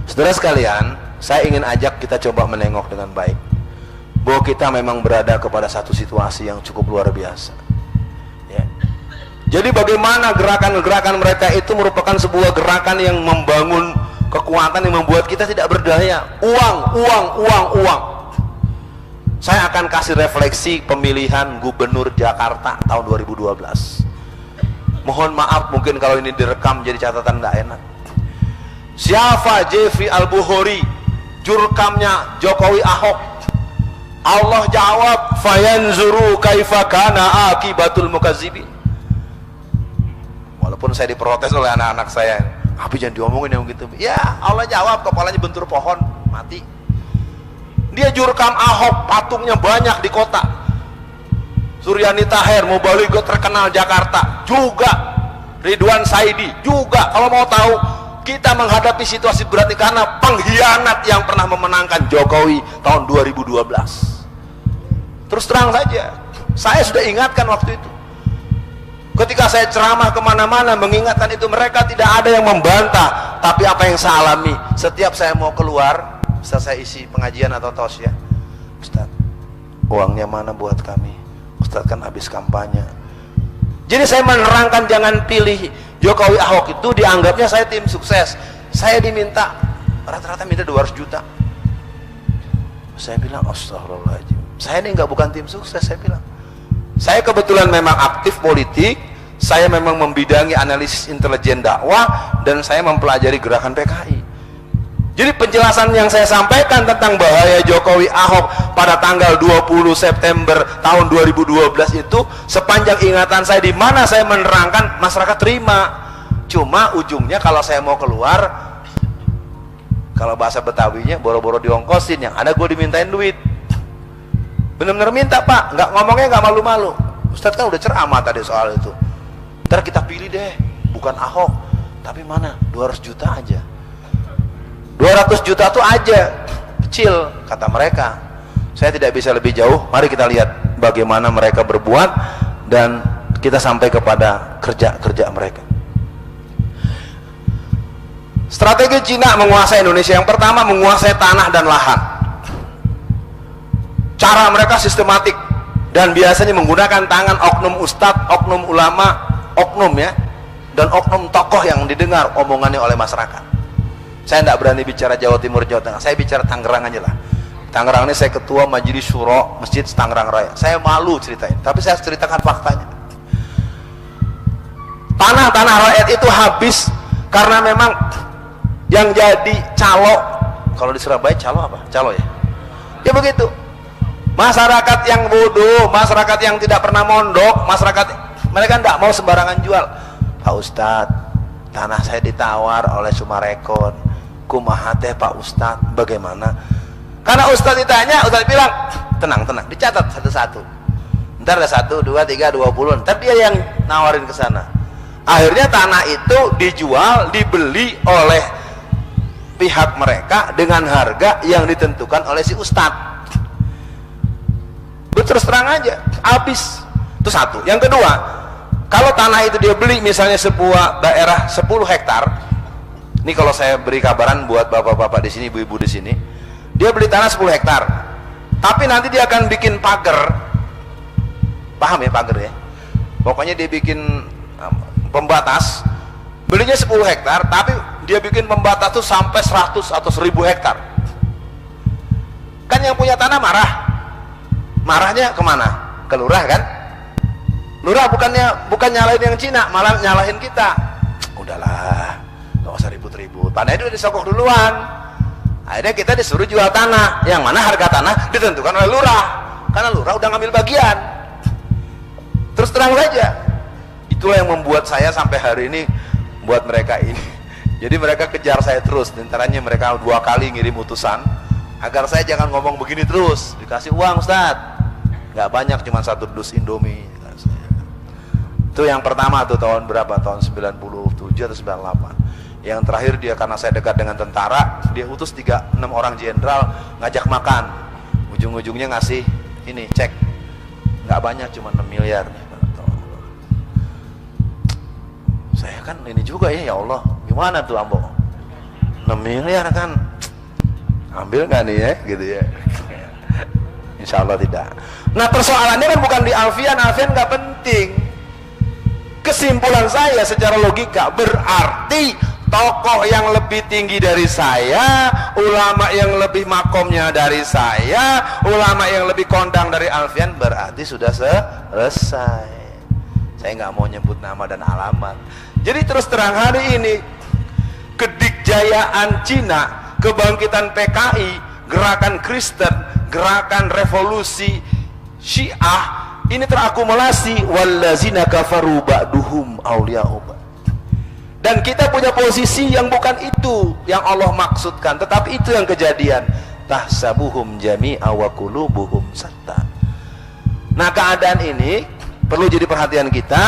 Saudara sekalian, saya ingin ajak kita coba menengok dengan baik bahwa kita memang berada kepada satu situasi yang cukup luar biasa ya. Jadi bagaimana gerakan-gerakan mereka itu merupakan sebuah gerakan yang membangun kekuatan yang membuat kita tidak berdaya. Uang. Saya akan kasih refleksi pemilihan gubernur Jakarta tahun 2012. Mohon maaf mungkin kalau ini direkam jadi catatan nggak enak. Siapa Jeffrey Al-Bukhari, jurkamnya Jokowi Ahok? Allah jawab, fayanzuru kaifa kana akibatul mukazzibin. Walaupun saya diprotes oleh anak-anak saya, tapi jangan diomongin yang gitu. Ya, Allah jawab, kepalanya bentur pohon, mati. Dia jurkam Ahok, patungnya banyak di kota. Suryani Tahir, Mubalighah terkenal Jakarta, juga Ridwan Saidi, juga. Kalau mau tahu, kita menghadapi situasi berat ini karena pengkhianat yang pernah memenangkan Jokowi tahun 2012. Terus terang saja, saya sudah ingatkan waktu itu. Ketika saya ceramah kemana-mana mengingatkan itu, mereka tidak ada yang membantah. Tapi apa yang saya alami, setiap saya mau keluar, setelah saya isi pengajian atau tos ya, Ustaz, uangnya mana buat kami? Ustaz kan habis kampanye. Jadi saya menerangkan jangan pilih Jokowi Ahok, itu dianggapnya saya tim sukses. Saya diminta, rata-rata minta 200 juta. Saya bilang, astagfirullahaladzim, saya ini bukan tim sukses. Saya bilang, saya kebetulan memang aktif politik, saya memang membidangi analisis intelijen dakwah, dan saya mempelajari gerakan PKI. Jadi penjelasan yang saya sampaikan tentang bahaya Jokowi Ahok pada tanggal 20 September tahun 2012 itu, sepanjang ingatan saya, di mana saya menerangkan, masyarakat terima. Cuma ujungnya kalau saya mau keluar, kalau bahasa Betawinya, boro-boro diongkosin, yang ada gue dimintain duit. Bener-bener minta Pak, nggak ngomongnya nggak malu-malu. Ustadz kan udah ceramah tadi soal itu. Ntar kita pilih deh, bukan Ahok, tapi mana 200 juta aja. 200 juta tuh aja, kecil kata mereka. Saya tidak bisa lebih jauh. Mari kita lihat bagaimana mereka berbuat dan kita sampai kepada kerja-kerja mereka. Strategi Cina menguasai Indonesia, yang pertama menguasai tanah dan lahan. Cara mereka sistematik dan biasanya menggunakan tangan oknum ustadz, oknum ulama, oknum ya, dan oknum tokoh yang didengar omongannya oleh masyarakat. Saya tidak berani bicara Jawa Timur, Jawa Tengah, saya bicara Tangerang aja lah. Tangerang ini saya ketua Majelis Syuro Masjid Tangerang Raya. Saya malu ceritain, tapi saya ceritakan faktanya. Tanah-tanah rakyat itu habis karena memang yang jadi calo, kalau di Surabaya calo apa? Calo ya? Ya begitu. Masyarakat yang bodoh, masyarakat yang tidak pernah mondok, masyarakat mereka tidak mau sembarangan jual. Pak Ustadz, tanah saya ditawar oleh Sumarekon. Kumaha teh Pak Ustadz, bagaimana? Karena Ustadz ditanya, Ustadz bilang, tenang, dicatat satu-satu. Ntar ada 1, 2, 3, 20. Ntar dia yang nawarin ke sana. Akhirnya tanah itu dijual, dibeli oleh pihak mereka dengan harga yang ditentukan oleh si Ustadz. Terus terang aja, habis. Itu satu. Yang kedua, kalau tanah itu dia beli misalnya sebuah daerah 10 hektar. Ini kalau saya beri kabaran buat bapak-bapak di sini, ibu-ibu di sini, Dia beli tanah 10 hektar, tapi nanti dia akan bikin pagar, paham ya pagar ya, pokoknya dia bikin pembatas. Belinya 10 hektar, tapi dia bikin pembatas tuh sampai 100 atau 1000 hektar. Kan yang punya tanah marah. Marahnya kemana? Ke lurah kan? Lurah bukan nyalahin yang Cina, malah nyalahin kita. Udahlah, gak usah ribut-ribut. Tanah itu disokok duluan. Akhirnya kita disuruh jual tanah, yang mana harga tanah ditentukan oleh lurah, karena lurah udah ngambil bagian. Terus terang saja, itulah yang membuat saya sampai hari ini buat mereka ini. Jadi mereka kejar saya terus, antaranya mereka 2 kali ngirim utusan agar saya jangan ngomong begini terus. Dikasih uang, Ustadz, nggak banyak, cuma 1 dus Indomie. Itu yang pertama tuh, tahun berapa? Tahun 97 atau 98. Yang terakhir dia, karena saya dekat dengan tentara, dia utus 6 orang jenderal ngajak makan. Ujung-ujungnya ngasih ini cek, nggak banyak, cuma 6 miliar. Saya kan ini juga ya Allah, gimana tuh Ambo? 6 miliar kan, ambil nggak nih ya, gitu ya. Insya Allah tidak. Nah, persoalannya kan bukan di Alfian nggak penting. Kesimpulan saya secara logika, berarti tokoh yang lebih tinggi dari saya, ulama yang lebih makomnya dari saya, ulama yang lebih kondang dari Alfian, berarti sudah selesai. Saya nggak mau nyebut nama dan alamat. Jadi terus terang, hari ini kedikjayaan Cina, kebangkitan PKI, gerakan Kristen, gerakan revolusi Syiah, ini terakumulasi wallazina kafaru ba'duhum awliya'u ba'd. Dan kita punya posisi yang bukan itu yang Allah maksudkan, tetapi itu yang kejadian. Tahsabuhum jami'a wa qulubuhum shatta. Nah, keadaan ini perlu jadi perhatian kita,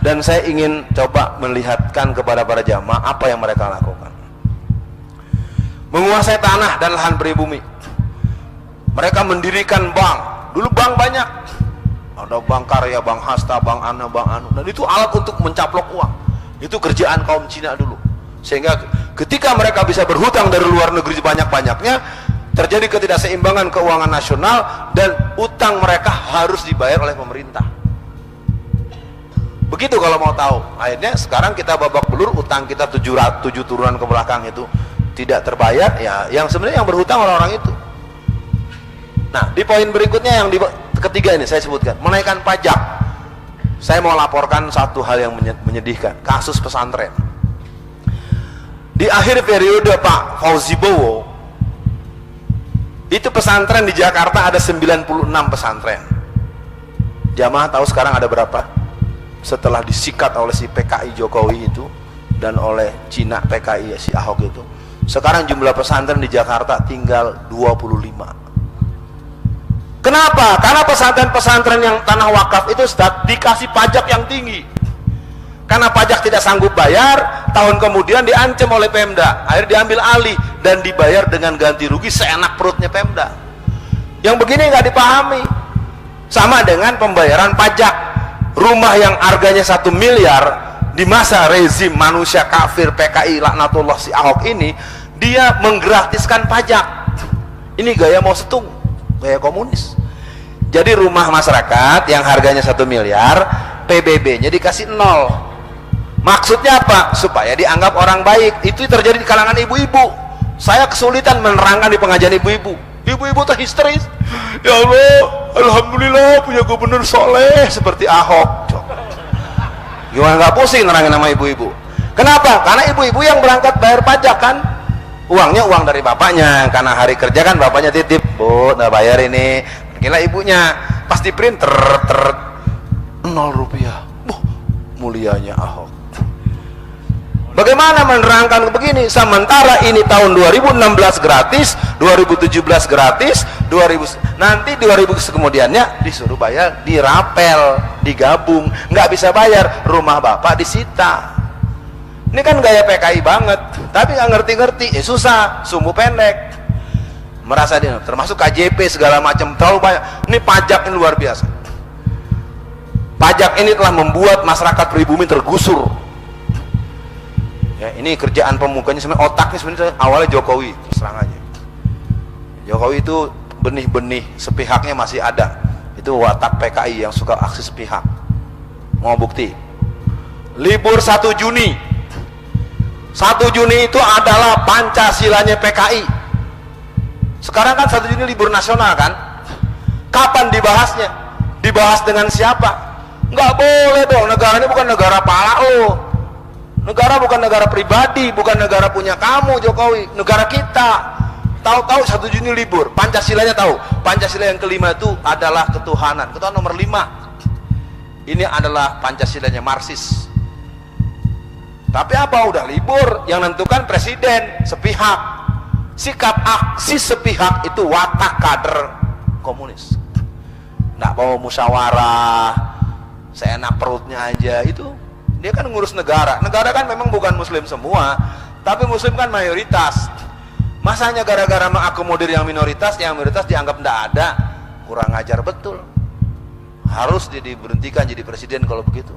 dan saya ingin coba melihatkan kepada para jamaah apa yang mereka lakukan. Menguasai tanah dan lahan pribumi. Mereka mendirikan bank. Dulu bank banyak. Ada bank karya, bank hasta, bank ana, bank anu. Dan itu alat untuk mencaplok uang. Itu kerjaan kaum Cina dulu. Sehingga ketika mereka bisa berhutang dari luar negeri banyak-banyaknya, terjadi ketidakseimbangan keuangan nasional, dan utang mereka harus dibayar oleh pemerintah. Begitu kalau mau tahu. Akhirnya sekarang kita babak belur, utang kita 7 turunan ke belakang itu tidak terbayar. Ya, yang sebenarnya yang berhutang orang-orang itu. Nah, di poin berikutnya yang ketiga ini saya sebutkan, menaikkan pajak. Saya mau laporkan satu hal yang menyedihkan, kasus pesantren. Di akhir periode Pak Fauzi Bowo, itu pesantren di Jakarta ada 96 pesantren. Jamaah tahu sekarang ada berapa? Setelah disikat oleh si PKI Jokowi itu dan oleh Cina PKI si Ahok itu, sekarang jumlah pesantren di Jakarta tinggal 25. Kenapa? Karena pesantren-pesantren yang tanah wakaf itu dikasih pajak yang tinggi. Karena pajak tidak sanggup bayar, tahun kemudian diancam oleh Pemda, akhirnya diambil alih dan dibayar dengan ganti rugi seenak perutnya Pemda. Yang begini nggak dipahami. Sama dengan pembayaran pajak. Rumah yang harganya 1 miliar di masa rezim manusia kafir PKI laknatullah si Ahok ini, dia menggratiskan pajak. Ini gaya mau setung, gaya komunis. Jadi rumah masyarakat yang harganya 1 miliar, PBB-nya dikasih 0. Maksudnya apa? Supaya dianggap orang baik. Itu terjadi di kalangan ibu-ibu. Saya kesulitan menerangkan di pengajian ibu-ibu. Ibu-ibu tuh histeris. Ya Allah, alhamdulillah punya gubernur soleh seperti Ahok. Gimana nggak pusing nerangin nama ibu-ibu? Kenapa? Karena ibu-ibu yang berangkat bayar pajak kan, uangnya uang dari bapaknya. Karena hari kerja kan bapaknya titip, Bu, nggak bayar ini. Gila ibunya, pas di print 0 rupiah. Mulianya Ahok. Bagaimana menerangkan begini? Sementara ini tahun 2016 gratis, 2017 gratis, 2000 nanti 2000 kemudiannya disuruh bayar, dirapel, digabung, nggak bisa bayar, rumah bapak disita. Ini kan gaya PKI banget, tapi nggak ngerti-ngerti, susah, sumbu pendek. Merasa dia termasuk KJP segala macam terlalu banyak. Ini pajak ini luar biasa. Pajak ini telah membuat masyarakat pribumi tergusur. Ya, ini kerjaan pemukanya sebenarnya, otaknya sebenarnya awalnya Jokowi, terus terang aja. Jokowi itu benih-benih sepihaknya masih ada. Itu watak PKI yang suka aksi sepihak. Mau bukti? Libur 1 Juni. 1 Juni itu adalah Pancasilanya PKI. Sekarang kan 1 Juni libur nasional kan? Kapan dibahasnya? Dibahas dengan siapa? Nggak boleh dong, negara ini bukan negara pala lo. Negara bukan negara pribadi, bukan negara punya kamu Jokowi, negara kita. Tahu-tahu 1 Juni libur, Pancasilanya tahu. Pancasila yang kelima itu adalah ketuhanan, ketuhanan nomor 5. Ini adalah Pancasilanya Marxis. Tapi apa, udah libur, yang nentukan presiden, sepihak. Sikap aksi sepihak itu watak kader komunis. Nggak mau musyawarah, seenak perutnya aja, itu dia kan ngurus negara. Negara kan memang bukan muslim semua, tapi muslim kan mayoritas. Masanya gara-gara mengakomodir yang minoritas dianggap tidak ada, kurang ajar betul. Harus diberhentikan jadi presiden kalau begitu.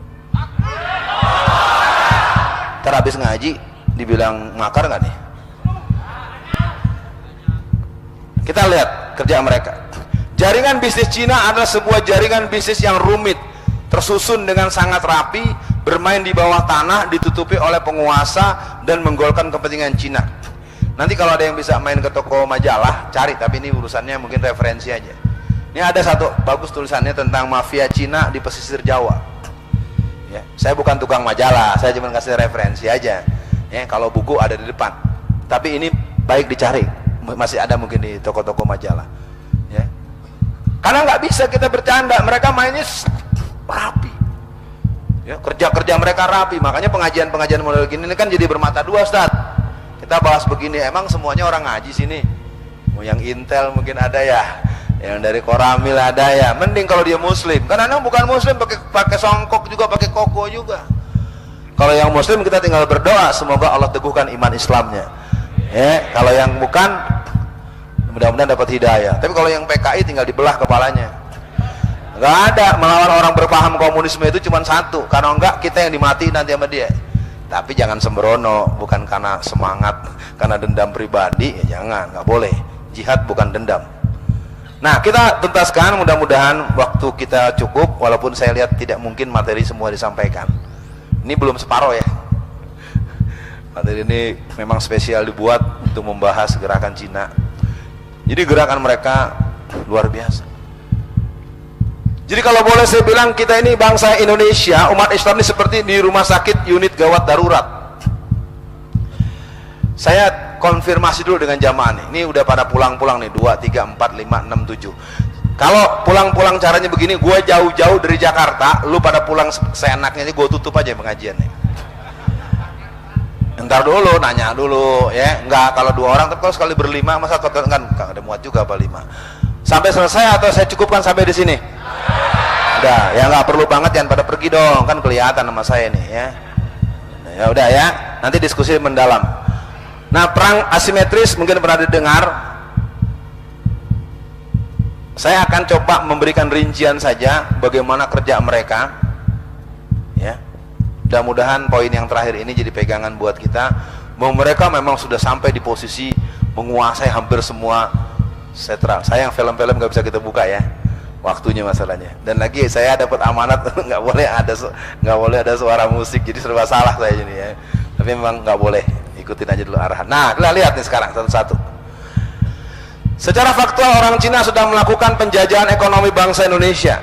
Ntar habis ngaji dibilang makar nggak nih? Kita lihat kerja mereka. Jaringan bisnis Cina adalah sebuah jaringan bisnis yang rumit, tersusun dengan sangat rapi, bermain di bawah tanah, ditutupi oleh penguasa dan menggolkan kepentingan Cina. Nanti kalau ada yang bisa main ke toko majalah, cari, tapi ini urusannya mungkin referensi aja. Ini ada satu bagus tulisannya tentang mafia Cina di pesisir Jawa. Ya, saya bukan tukang majalah, saya cuma kasih referensi aja. Ya, kalau buku ada di depan. Tapi ini baik dicari, masih ada mungkin di toko-toko majalah. Ya. Karena nggak bisa kita bercanda, mereka mainnya rapi. Ya, kerja-kerja mereka rapi, makanya pengajian-pengajian model gini ini kan jadi bermata dua, Ustaz. Kita bahas begini, emang semuanya orang ngaji sini? Mau yang Intel mungkin ada ya, yang dari Koramil ada ya. Mending kalau dia muslim, karena bukan muslim pakai songkok juga, pakai koko juga. Kalau yang muslim kita tinggal berdoa semoga Allah teguhkan iman Islamnya. Ya, kalau yang bukan mudah-mudahan dapat hidayah. Tapi kalau yang PKI tinggal dibelah kepalanya. Nggak ada, melawan orang berpaham komunisme itu cuma satu, karena enggak kita yang dimati nanti sama dia. Tapi jangan sembrono, bukan karena semangat, karena dendam pribadi, ya jangan, nggak boleh. Jihad bukan dendam. Nah, kita tuntaskan, mudah-mudahan waktu kita cukup, walaupun saya lihat tidak mungkin materi semua disampaikan. Ini belum separuh ya. Materi ini memang spesial dibuat untuk membahas gerakan Cina. Jadi gerakan mereka luar biasa. Jadi kalau boleh saya bilang, kita ini bangsa Indonesia, umat Islam ini seperti di rumah sakit unit gawat darurat. Saya konfirmasi dulu dengan jamaah nih. Ini udah pada pulang-pulang nih, 2, 3, 4, 5, 6, 7. Kalau pulang-pulang caranya begini, gue jauh-jauh dari Jakarta, lu pada pulang seenaknya, gue tutup aja pengajian nih. Ntar dulu, nanya dulu ya. Enggak, kalau 2 orang, tapi kalau sekali berlima, masa kan ada muat juga apa 5. Sampai selesai atau saya cukupkan sampai di sini? Udah, ya nggak perlu banget, jangan pada pergi dong, kan kelihatan sama saya nih ya. Ya udah ya, nanti diskusi mendalam. Nah, perang asimetris mungkin pernah didengar. Saya akan coba memberikan rincian saja bagaimana kerja mereka. Ya, mudah-mudahan poin yang terakhir ini jadi pegangan buat kita, bahwa mereka memang sudah sampai di posisi menguasai hampir semua setral. Sayang film-film nggak bisa kita buka ya. Waktunya masalahnya. Dan lagi saya dapat amanat nggak boleh ada suara musik, jadi serba salah saya ini ya. Tapi memang nggak boleh, ikutin aja dulu arahan. Nah, kita lihat nih sekarang satu-satu. Secara faktual orang Cina sudah melakukan penjajahan ekonomi bangsa Indonesia.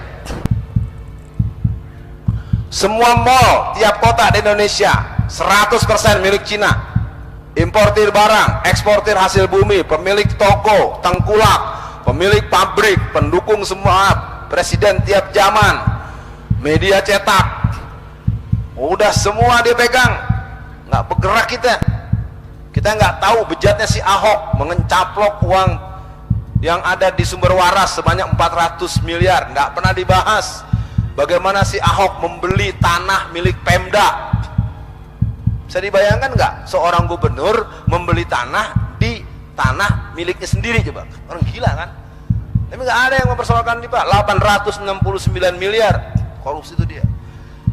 Semua mall tiap kota di Indonesia 100% milik Cina. Importir barang, eksportir hasil bumi, pemilik toko, tengkulak, pemilik pabrik, pendukung semua, presiden tiap zaman, media cetak, udah semua dia pegang, nggak bergerak kita nggak tahu bejatnya si Ahok mengencaplok uang yang ada di sumber waras sebanyak 400 miliar, nggak pernah dibahas. Bagaimana si Ahok membeli tanah milik Pemda? Bisa dibayangkan nggak seorang gubernur membeli tanah di tanah miliknya sendiri? Coba, orang gila kan? Tapi nggak ada yang mempersoalkan nih Pak. 869 miliar korupsi itu dia.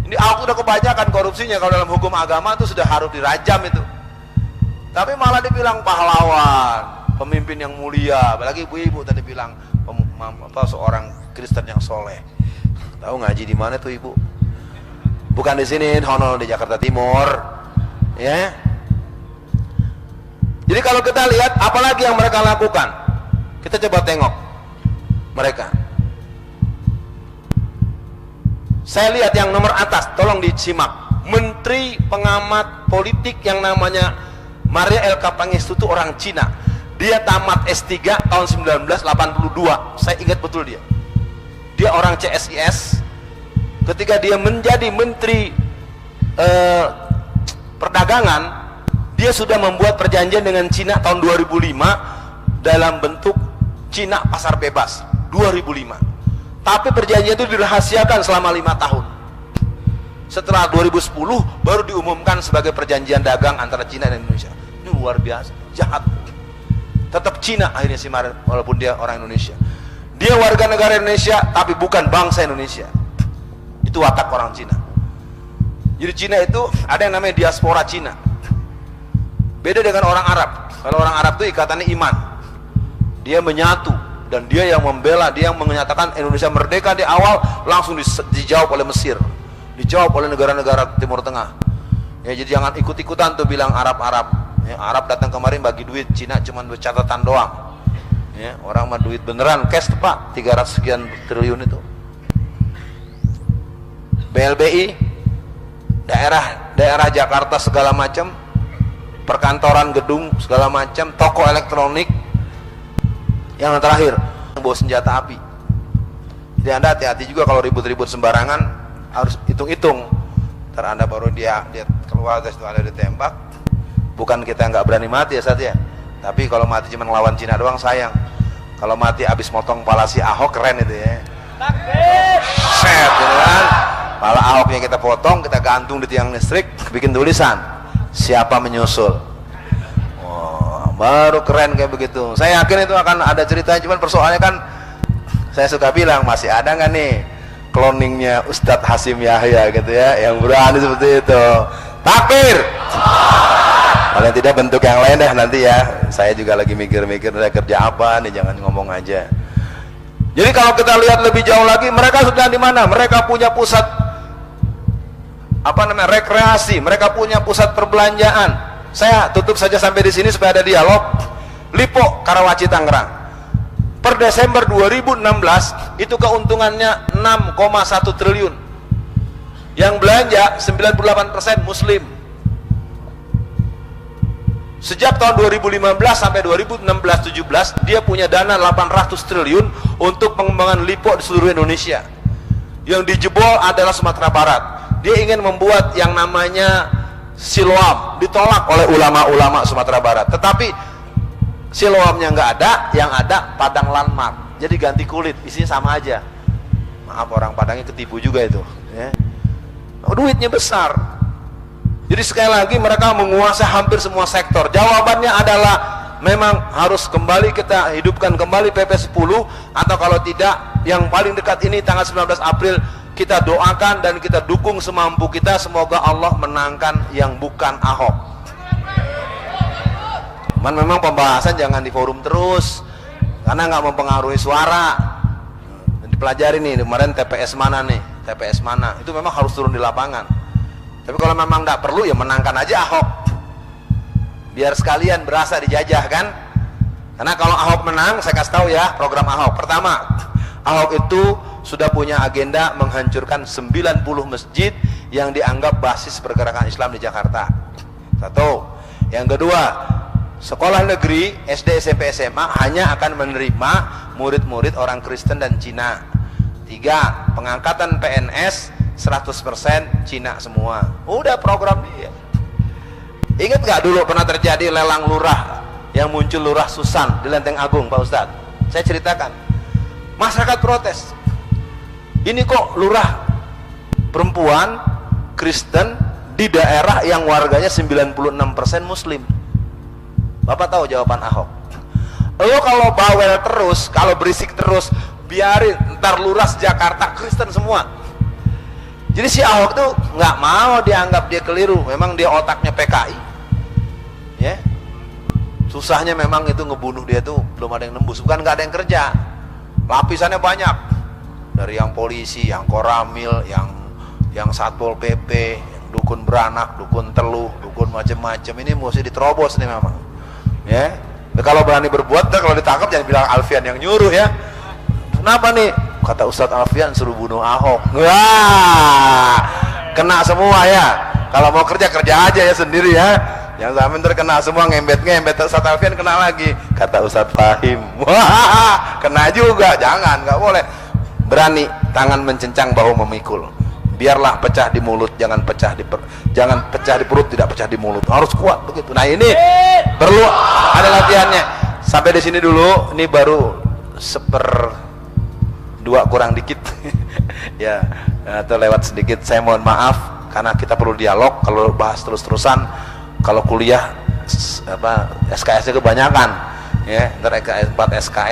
Ini Ahok udah kebanyakan korupsinya. Kalau dalam hukum agama itu sudah harus dirajam itu. Tapi malah dibilang pahlawan. pemimpin yang mulia, apalagi ibu-ibu tadi bilang seorang Kristen yang soleh. Tahu ngaji di mana tuh ibu? Bukan di sini, di Jakarta Timur, ya. Jadi kalau kita lihat apalagi yang mereka lakukan, kita coba tengok mereka. Saya lihat yang nomor atas, tolong disimak. Menteri pengamat politik yang namanya Maria Elka Pangestu itu orang Cina. Dia tamat S3 tahun 1982. Saya ingat betul dia. Dia orang CSIS. Ketika dia menjadi menteri perdagangan, dia sudah membuat perjanjian dengan Cina tahun 2005 dalam bentuk Cina pasar bebas 2005. Tapi perjanjian itu dirahasiakan selama 5 tahun. Setelah 2010 baru diumumkan sebagai perjanjian dagang antara Cina dan Indonesia. Ini luar biasa, jahat. Tetap Cina akhirnya si Maria, walaupun dia orang Indonesia. Dia warga negara Indonesia tapi bukan bangsa Indonesia. Itu watak orang Cina. Jadi Cina itu ada yang namanya diaspora Cina. Beda dengan orang Arab. Kalau orang Arab itu ikatannya iman. Dia menyatu dan dia yang membela, dia yang menyatakan Indonesia merdeka di awal, langsung dijawab oleh Mesir, dijawab oleh negara-negara Timur Tengah. Ya, jadi jangan ikut-ikutan tuh bilang Arab-Arab. Ya, Arab datang kemarin bagi duit, Cina cuma buat catatan doang. Ya, orang mah duit beneran cash tuh Pak, 300 sekian triliun itu. BLBI, daerah Jakarta segala macam, perkantoran gedung segala macam, toko elektronik. Yang terakhir, bawa senjata api. Jadi Anda hati-hati juga kalau ribut-ribut sembarangan, harus hitung-hitung. Ntar Anda baru dia keluar dari situ Anda ditembak. Bukan kita nggak berani mati ya Sat ya, tapi kalau mati cuma ngelawan Cina doang sayang. Kalau mati abis motong kepala si Ahok keren itu ya. Set, gitu kan? Kepala Ahoknya kita potong, kita gantung di tiang listrik, bikin tulisan siapa menyusul. Baru keren kayak begitu. Saya yakin itu akan ada ceritanya, cuman persoalannya kan saya suka bilang masih ada nggak nih cloningnya Ustadz Hasim Yahya gitu ya, yang berani seperti itu. Takbir. Kalau tidak bentuk yang lain dah nanti ya. Saya juga lagi mikir-mikir saya kerja apa nih, jangan ngomong aja. Jadi kalau kita lihat lebih jauh lagi, mereka sudah di mana? Mereka punya pusat rekreasi, mereka punya pusat perbelanjaan. Saya tutup saja sampai di sini supaya ada dialog. Lipo Karawaci Tangerang. Per Desember 2016 itu keuntungannya 6,1 triliun. Yang belanja 98% muslim. Sejak tahun 2015 sampai 2016-17 dia punya dana 800 triliun untuk pengembangan lipo di seluruh Indonesia. Yang dijebol adalah Sumatera Barat. Dia ingin membuat yang namanya Siloam, ditolak oleh ulama-ulama Sumatera Barat. Tetapi Siloamnya nggak ada, yang ada Padang Landmark. Jadi ganti kulit, isinya sama aja. Maaf orang Padangnya ketipu juga itu. Ya. Duitnya besar. Jadi sekali lagi mereka menguasai hampir semua sektor. Jawabannya adalah memang harus kembali kita hidupkan kembali PP 10, atau kalau tidak yang paling dekat ini tanggal 19 April kita doakan dan kita dukung semampu kita, semoga Allah menangkan yang bukan Ahok. Cuman memang pembahasan jangan di forum terus karena nggak mempengaruhi suara. Dipelajari nih kemarin TPS mana nih, TPS mana, itu memang harus turun di lapangan. Tapi kalau memang nggak perlu ya menangkan aja Ahok, biar sekalian berasa dijajah kan. Karena kalau Ahok menang, saya kasih tahu ya program Ahok. Pertama, Ahok itu sudah punya agenda menghancurkan 90 masjid yang dianggap basis pergerakan Islam di Jakarta. Satu. Yang kedua, sekolah negeri SD, SMP, SMA hanya akan menerima murid-murid orang Kristen dan Cina. Tiga, pengangkatan PNS 100% Cina semua. Udah program dia. Ingat gak dulu pernah terjadi lelang lurah yang muncul Lurah Susan di Lenteng Agung, Pak Ustadz? Saya ceritakan. Masyarakat protes. Ini kok lurah perempuan Kristen di daerah yang warganya 96% muslim. Bapak tahu jawaban Ahok? Lo kalau bawel terus, kalau berisik terus, biarin ntar lurah Jakarta Kristen semua. Jadi si Ahok tuh nggak mau dianggap dia keliru, memang dia otaknya PKI, ya. Susahnya memang itu ngebunuh dia tuh belum ada yang nembus, bukan nggak ada yang kerja, lapisannya banyak, dari yang polisi, yang koramil, yang satpol pp, yang dukun beranak, dukun teluh, dukun macam-macam. Ini mesti diterobos nih memang, ya. Kalau berani berbuat, kalau ditangkap jangan bilang Alfian yang nyuruh ya. Kenapa nih? Kata Ustadz Alfian suruh bunuh Ahok. Wah, kena semua ya. Kalau mau kerja aja ya sendiri ya. Yang sampai terkena semua, ngembet Ustadz Alfian kena lagi. Kata Ustadz Fahim, wah, kena juga. Jangan, nggak boleh. Berani, tangan mencencang, bahu memikul. Biarlah pecah di mulut, jangan pecah di perut, tidak pecah di mulut. Harus kuat begitu. Nah ini perlu ada latihannya. Sampai di sini dulu. Ini baru 1/2 kurang dikit. Ya, atau lewat sedikit. Saya mohon maaf karena kita perlu dialog. Kalau bahas terus-terusan, kalau kuliah SKS-nya kebanyakan. Ya, ntar 4 SKS.